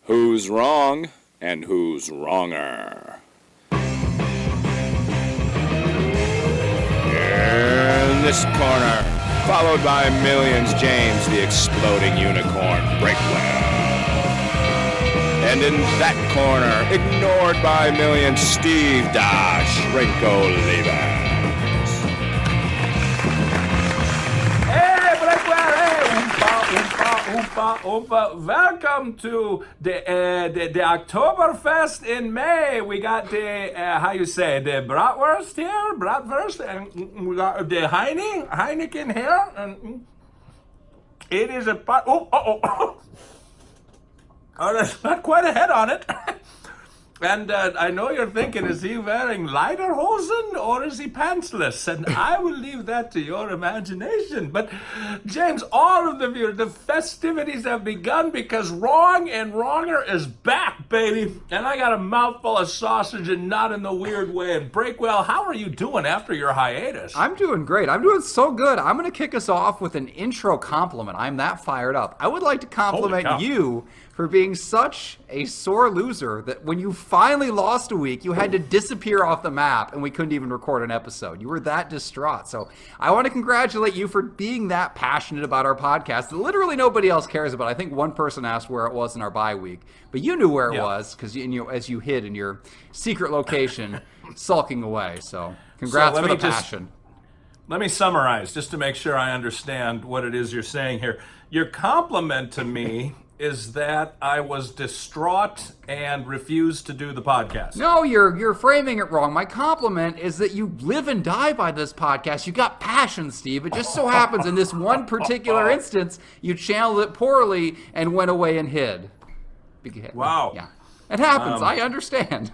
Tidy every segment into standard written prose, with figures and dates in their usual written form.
Who's wrong and who's wronger? In this corner, followed by millions, James the Exploding Unicorn Breakwell. And in that corner, ignored by millions, Steve Dash Rinko Lever. Welcome to the Oktoberfest in May. We got the, the bratwurst here, and we got the Heineken here, and it is a, oh, there's not quite a head on it. And I know you're thinking, is he wearing lederhosen or is he pantsless? And I will leave that to your imagination. But James, all of the festivities have begun because Wrong and Wronger is back, baby. And I got a mouthful of sausage and not in the weird way. And Breakwell, how are you doing after your hiatus? I'm doing great. I'm doing so good. I'm going to kick us off with an intro compliment. I'm that fired up. I would like to compliment you for being such a sore loser that when you finally lost a week, you had to disappear off the map and we couldn't even record an episode. You were that distraught. So I want to congratulate you for being that passionate about our podcast that literally nobody else cares about. I think one person asked where it was in our bye week, but you knew where it was because as you hid in your secret location, sulking away. So congrats for the passion. Let me summarize just to make sure I understand what it is you're saying here. Your compliment to me is that I was distraught and refused to do the podcast. No, you're framing it wrong. My compliment is that you live and die by this podcast. You got passion, Steve. It just so happens in this one particular instance, you channeled it poorly and went away and hid. Wow. Yeah. It happens. I understand.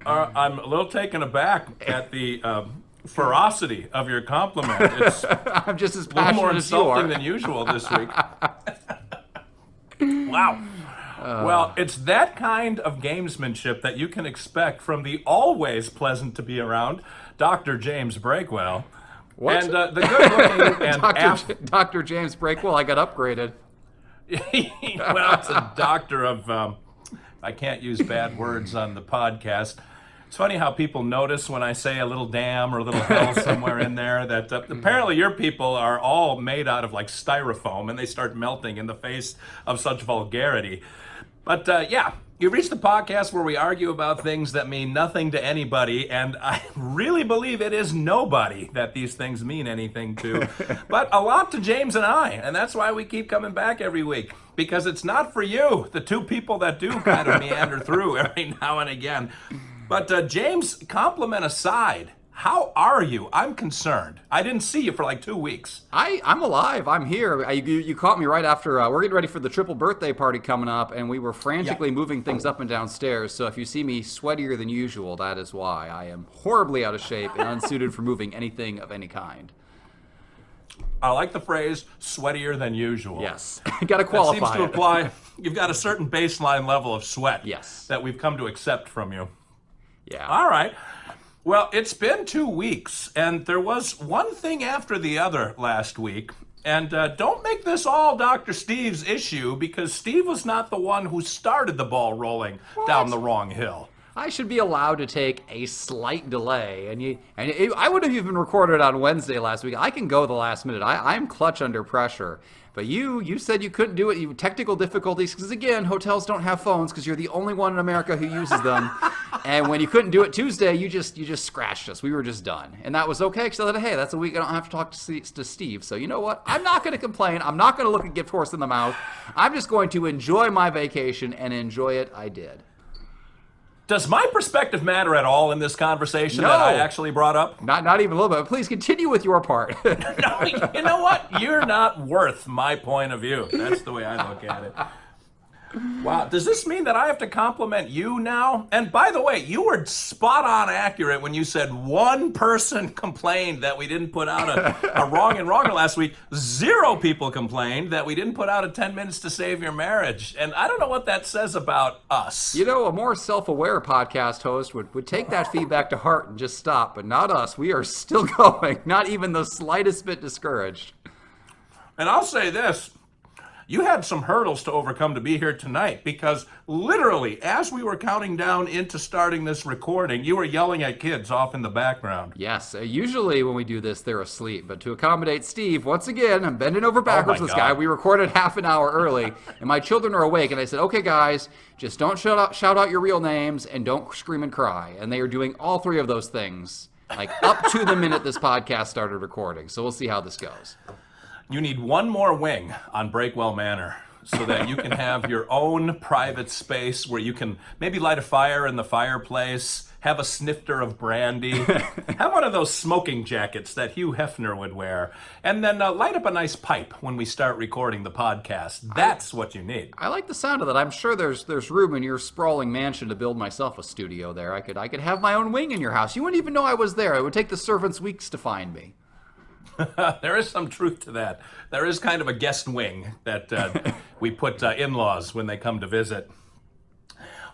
I'm a little taken aback at the ferocity of your compliment. It's I'm just as a little more passionate as you are. insulting than usual this week. Wow. Well, it's that kind of gamesmanship that you can expect from the always pleasant to be around Dr. James Breakwell. What? And the good-looking and Dr. James Breakwell, I got upgraded. Well, it's a doctor of, I can't use bad words on the podcast. It's funny how people notice when I say a little damn or a little hell somewhere in there that apparently your people are all made out of like styrofoam and they start melting in the face of such vulgarity. But yeah, you reached the podcast where we argue about things that mean nothing to anybody, and I really believe it is nobody that these things mean anything to, but a lot to James and I, and that's why we keep coming back every week, because it's not for you, the two people that do kind of meander through every now and again. But James, compliment aside, how are you? I'm concerned. I didn't see you for like 2 weeks. I'm alive. I'm here. You caught me right after, we're getting ready for the triple birthday party coming up, and we were frantically moving things up and down stairs. So if you see me sweatier than usual, that is why. I am horribly out of shape and unsuited for moving anything of any kind. I like the phrase sweatier than usual. Yes. Got to qualify. That seems to apply. You've got a certain baseline level of sweat. Yes. That we've come to accept from you. Yeah. All right. Well, it's been 2 weeks, and there was one thing after the other last week. And don't make this all Dr. Steve's issue, because Steve was not the one who started the ball rolling down the wrong hill. I should be allowed to take a slight delay, I would have even recorded on Wednesday last week. I can go the last minute. I'm clutch under pressure. But you said you couldn't do it. You technical difficulties, because again, hotels don't have phones because you're the only one in America who uses them. And when you couldn't do it Tuesday, you just scratched us. We were just done, and that was okay. Because I thought, hey, that's a week I don't have to talk to Steve. So you know what? I'm not going to complain. I'm not going to look a gift horse in the mouth. I'm just going to enjoy my vacation, and enjoy it. I did. Does my perspective matter at all in this conversation No. that I actually brought up? Not even a little bit. Please continue with your part. No, you know what? You're not worth my point of view. That's the way I look at it. Wow. Does this mean that I have to compliment you now? And by the way, you were spot on accurate when you said one person complained that we didn't put out a Wrong and Wronger last week. 0 people complained that we didn't put out a 10 Minutes to Save Your Marriage. And I don't know what that says about us. You know, a more self-aware podcast host would take that feedback to heart and just stop, but not us. We are still going, not even the slightest bit discouraged. And I'll say this. you had some hurdles to overcome to be here tonight, because literally, as we were counting down into starting this recording, you were yelling at kids off in the background. Yes, usually when we do this, they're asleep. But to accommodate Steve, once again, I'm bending over backwards with this guy. We recorded half an hour early, and my children are awake. And I said, okay, guys, just don't shout out your real names and don't scream and cry. And they are doing all three of those things, like up to the minute this podcast started recording. So we'll see how this goes. You need one more wing on Breakwell Manor so that you can have your own private space where you can maybe light a fire in the fireplace, have a snifter of brandy, have one of those smoking jackets that Hugh Hefner would wear, and then light up a nice pipe when we start recording the podcast. That's what you need. I like the sound of that. I'm sure there's room in your sprawling mansion to build myself a studio there. I could have my own wing in your house. You wouldn't even know I was there. It would take the servants weeks to find me. There is some truth to that. There is kind of a guest wing that we put in-laws when they come to visit.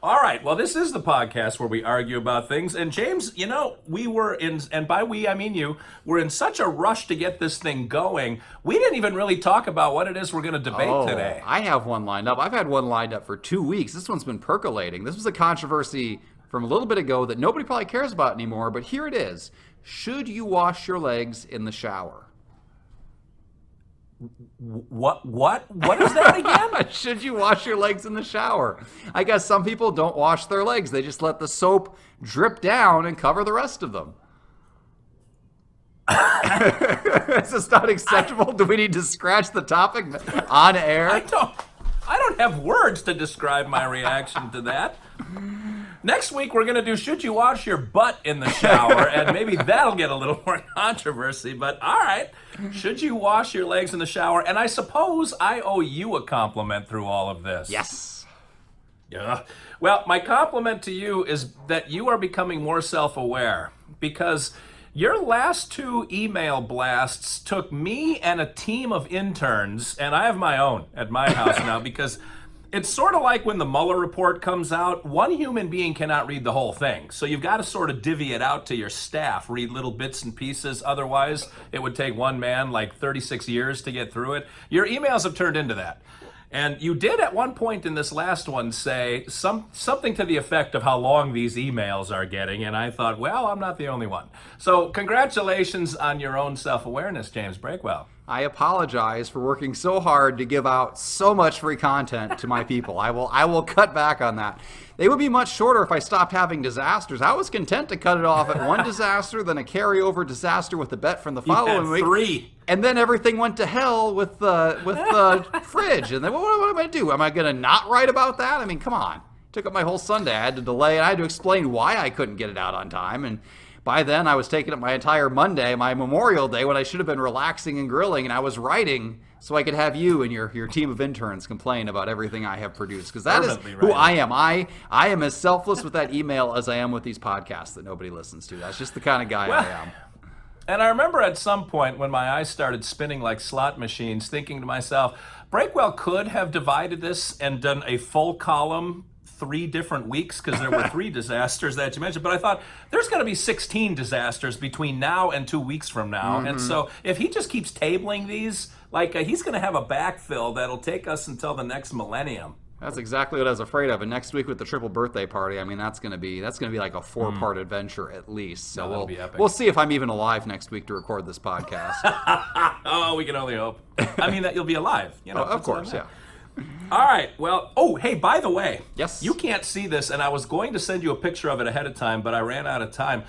All right, well, this is the podcast where we argue about things. And James, you know, we were in, and by we, I mean you, we're in such a rush to get this thing going, we didn't even really talk about what it is we're going to debate today. I have one lined up. I've had one lined up for 2 weeks. This one's been percolating. This was a controversy from a little bit ago that nobody probably cares about anymore, but here it is. Should you wash your legs in the shower? What is that again? Should you wash your legs in the shower? I guess some people don't wash their legs. They just let the soap drip down and cover the rest of them. Is this not acceptable? Do we need to scratch the topic on air? I don't have words to describe my reaction to that. Next week, we're going to do Should You Wash Your Butt in the Shower, and maybe that'll get a little more controversy, but all right. Should you wash your legs in the shower? And I suppose I owe you a compliment through all of this. Yes. Yeah. Well, my compliment to you is that you are becoming more self-aware, because your last 2 email blasts took me and a team of interns, and I have my own at my house now, because it's sort of like when the Mueller report comes out, one human being cannot read the whole thing. So you've got to sort of divvy it out to your staff, read little bits and pieces. Otherwise, it would take one man like 36 years to get through it. Your emails have turned into that. And you did at one point in this last one say something to the effect of how long these emails are getting. And I thought, well, I'm not the only one. So congratulations on your own self-awareness, James Breakwell. I apologize for working so hard to give out so much free content to my people. I will cut back on that. They would be much shorter if I stopped having disasters. I was content to cut it off at one disaster, then a carryover disaster with the bet from the following week. 3. And then everything went to hell with the fridge. And then what am I going to do? Am I going to not write about that? I mean, come on. Took up my whole Sunday. I had to delay, and I had to explain why I couldn't get it out on time. And by then, I was taking up my entire Monday, my Memorial Day, when I should have been relaxing and grilling, and I was writing so I could have you and your team of interns complain about everything I have produced, because that is who I am. I am as selfless with that email as I am with these podcasts that nobody listens to. That's just the kind of guy I am. And I remember at some point when my eyes started spinning like slot machines, thinking to myself, Breakwell could have divided this and done a full column 3 different weeks, because there were 3 disasters that you mentioned. But I thought there's going to be 16 disasters between now and 2 weeks from now. Mm-hmm. And so if he just keeps tabling these, he's going to have a backfill that'll take us until the next millennium. That's exactly what I was afraid of. And next week with the triple birthday party, I mean, that's going to be like a 4-part adventure at least. So that'll be epic. We'll see if I'm even alive next week to record this podcast. Oh, we can only hope. I mean, that you'll be alive. You know, of course, yeah. All right. Well, hey, by the way, yes, you can't see this, and I was going to send you a picture of it ahead of time, but I ran out of time.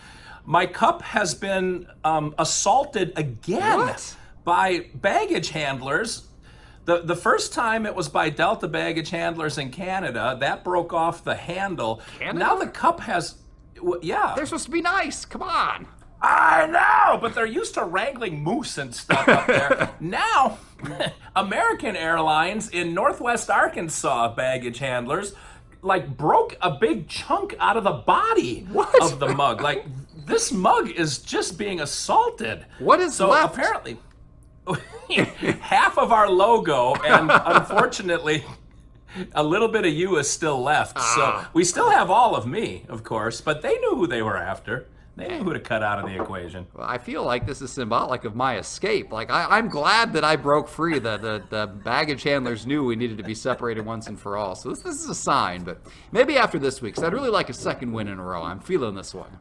My cup has been assaulted again by baggage handlers. The first time it was by Delta baggage handlers in Canada. That broke off the handle. Canada? Now the cup has, yeah. They're supposed to be nice. Come on. I know, but they're used to wrangling moose and stuff up there. Now, American Airlines in Northwest Arkansas baggage handlers broke a big chunk out of the body of the mug. This mug is just being assaulted. What is left? So apparently, half of our logo, and unfortunately, a little bit of you is still left. So we still have all of me, of course, but they knew who they were after. They knew who to cut out of the equation. Well, I feel like this is symbolic of my escape. Like, I'm glad that I broke free. The baggage handlers knew we needed to be separated once and for all. So this is a sign, but maybe after this week, because I'd really like a second win in a row. I'm feeling this one.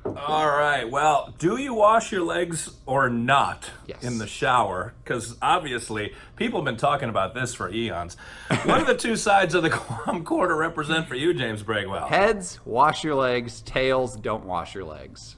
All right. Well, do you wash your legs or not in the shower? Because obviously, people have been talking about this for eons. What do the two sides of the Guam quarter represent for you, James Bregwell? Heads, wash your legs. Tails, don't wash your legs.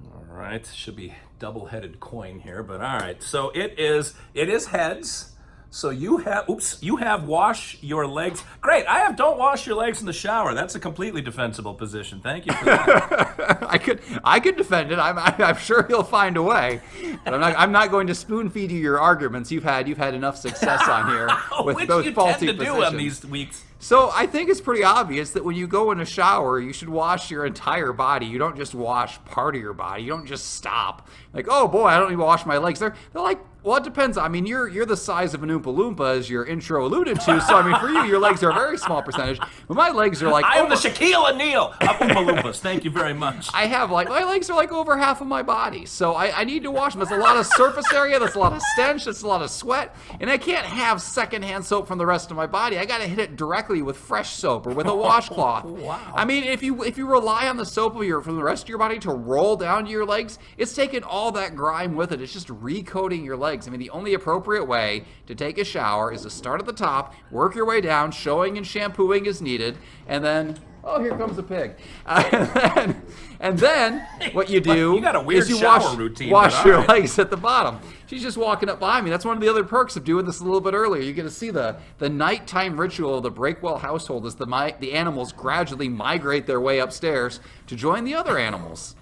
All right. Should be double-headed coin here, but all right. So it is heads. So you have wash your legs. Great. I have don't wash your legs in the shower. That's a completely defensible position. Thank you for that. I could defend it. I'm sure he'll find a way. But I'm not going to spoon feed you your arguments. You've had enough success on here with Which those you faulty tend to positions. do on these weeks. So I think it's pretty obvious that when you go in a shower, you should wash your entire body. You don't just wash part of your body. You don't just stop. Like, oh boy, I don't need to wash my legs. They're like, well, it depends. I mean, you're the size of an Oompa Loompa, as your intro alluded to. So I mean, for you, your legs are a very small percentage. But my legs are like I am the Shaquille O'Neal of Oompa Loompas. Thank you very much. I have my legs are like over half of my body, so I need to wash them. That's a lot of surface area. That's a lot of stench. That's a lot of sweat, and I can't have secondhand soap from the rest of my body. I got to hit it directly with fresh soap or with a washcloth. Wow. I mean, if you rely on the soap from the rest of your body to roll down to your legs, it's taking all that grime with it. It's just recoating your legs. I mean, the only appropriate way to take a shower is to start at the top, work your way down, showing and shampooing as needed, and then, oh, here comes a pig. And then what you do You got a weird is you shower routine, wash but your all right. legs at the bottom. She's just walking up behind me. That's one of the other perks of doing this a little bit earlier. You get to see the nighttime ritual of the Breakwell household as the animals gradually migrate their way upstairs to join the other animals.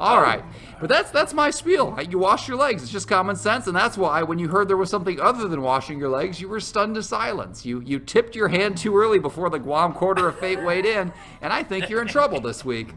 All right, but that's my spiel. You wash your legs. It's just common sense, and that's why when you heard there was something other than washing your legs, you were stunned to silence. You tipped your hand too early before the Guam quarter of fate weighed in, and I think you're in trouble this week.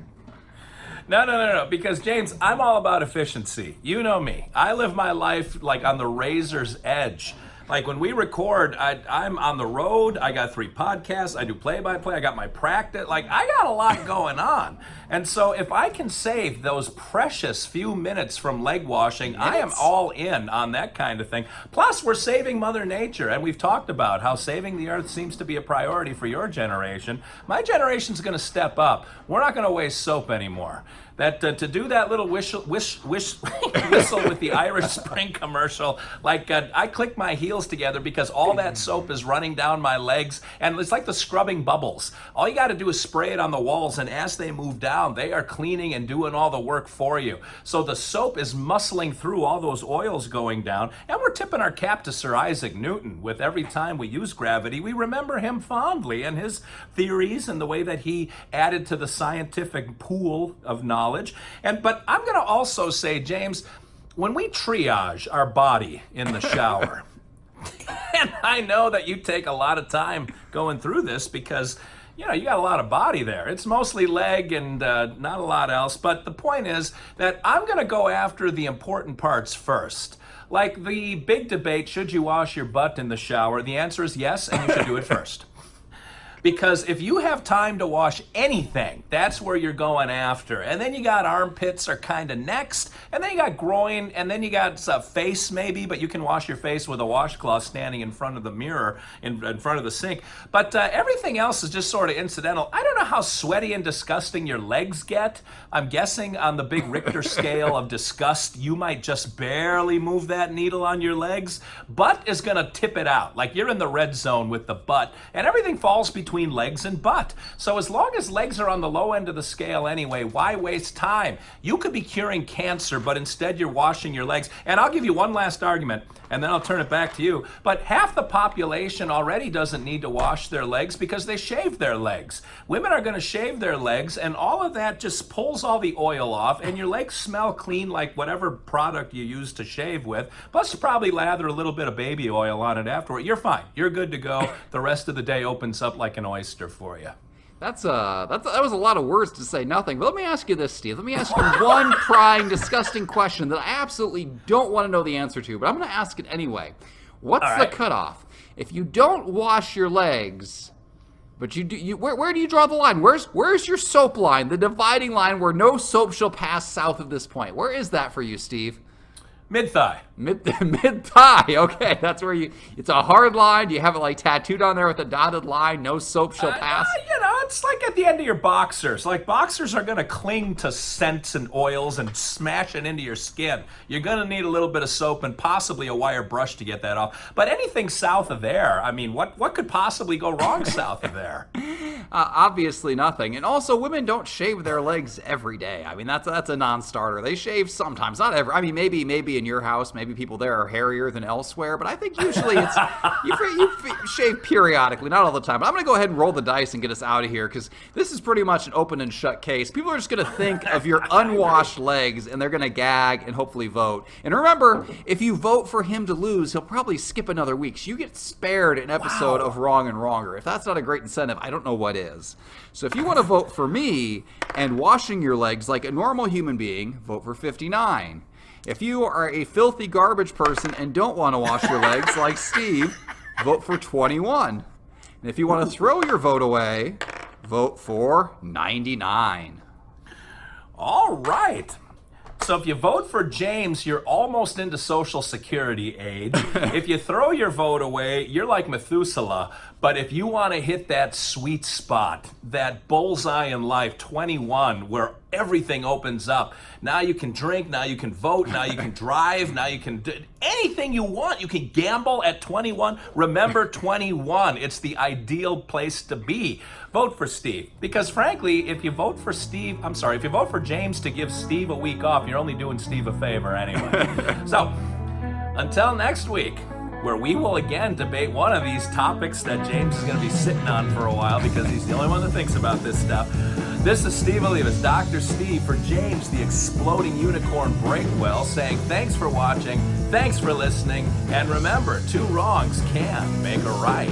No, because James, I'm all about efficiency. You know me. I live my life like on the razor's edge. Like when we record, I'm on the road. I got 3 podcasts. I do play-by-play. I got my practice. Like I got a lot going on. And so if I can save those precious few minutes from leg washing, I am all in on that kind of thing. Plus, we're saving Mother Nature. And we've talked about how saving the earth seems to be a priority for your generation. My generation's going to step up. We're not going to waste soap anymore. That to do that little whistle with the Irish Spring commercial, like I click my heels together because all that soap is running down my legs, and it's like the scrubbing bubbles. All you got to do is spray it on the walls, and as they move down, they are cleaning and doing all the work for you. So the soap is muscling through all those oils going down, and we're tipping our cap to Sir Isaac Newton. With every time we use gravity, we remember him fondly and his theories and the way that he added to the scientific pool of knowledge. But I'm going to also say, James, when we triage our body in the shower, and I know that you take a lot of time going through this because, you got a lot of body there. It's mostly leg and not a lot else. But the point is that I'm going to go after the important parts first. Like the big debate, should you wash your butt in the shower? The answer is yes, and you should do it first. Because if you have time to wash anything, that's where you're going after. And then you got armpits are kind of next. And then you got groin. And then you got face maybe. But you can wash your face with a washcloth standing in front of the mirror, in front of the sink. But everything else is just sort of incidental. I don't know how sweaty and disgusting your legs get. I'm guessing on the big Richter scale of disgust, you might just barely move that needle on your legs. Butt is going to tip it out. Like you're in the red zone with the butt. And everything falls between legs and butt. So as long as legs are on the low end of the scale anyway, why waste time? You could be curing cancer, but instead you're washing your legs. And I'll give you one last argument, and then I'll turn it back to you. But half the population already doesn't need to wash their legs because they shave their legs. Women are going to shave their legs, and all of that just pulls all the oil off, and your legs smell clean like whatever product you use to shave with. Plus, you probably lather a little bit of baby oil on it afterward. You're fine. You're good to go. The rest of the day opens up like an oyster for you. That was a lot of words to say nothing. But let me ask you this, Steve. Let me ask you one prying, disgusting question that I absolutely don't want to know the answer to, but I'm going to ask it anyway. What's the cutoff? If you don't wash your legs, But where do you draw the line? Where's your soap line, the dividing line where no soap shall pass south of this point? Where is that for you, Steve? Mid-thigh. Mid-thigh. Okay, that's where it's a hard line. You have it like tattooed on there with a dotted line. No soap shall pass. It's like at the end of your boxers. Like, boxers are going to cling to scents and oils and smash it into your skin. You're going to need a little bit of soap and possibly a wire brush to get that off. But anything south of there, I mean, what could possibly go wrong south of there? Obviously nothing. And also, women don't shave their legs every day. I mean, that's a non-starter. They shave sometimes, not every. I mean, maybe in your house, maybe people there are hairier than elsewhere. But I think usually it's you shave periodically, not all the time. But I'm going to go ahead and roll the dice and get us out of here because this is pretty much an open and shut case. People are just going to think of your unwashed legs and they're going to gag and hopefully vote. And remember, if you vote for him to lose, he'll probably skip another week. So you get spared an episode of Wrong and Wronger. If that's not a great incentive, I don't know what is. So if you want to vote for me and washing your legs like a normal human being, vote for 59. If you are a filthy garbage person and don't want to wash your legs like Steve, vote for 21. And if you want to throw your vote away, vote for 99. All right. So if you vote for James, you're almost into Social Security age. If you throw your vote away, you're like Methuselah. But if you want to hit that sweet spot, that bullseye in life, 21, where everything opens up, now you can drink, now you can vote, now you can drive, now you can do anything you want. You can gamble at 21. Remember 21. It's the ideal place to be. Vote for Steve. Because frankly, if you vote for James to give Steve a week off, you're only doing Steve a favor anyway. So, until next week, where we will again debate one of these topics that James is going to be sitting on for a while because he's the only one that thinks about this stuff. This is Steve Olivas, Dr. Steve, for James, the exploding unicorn Breakwell, saying thanks for watching, thanks for listening, and remember, 2 wrongs can make a right.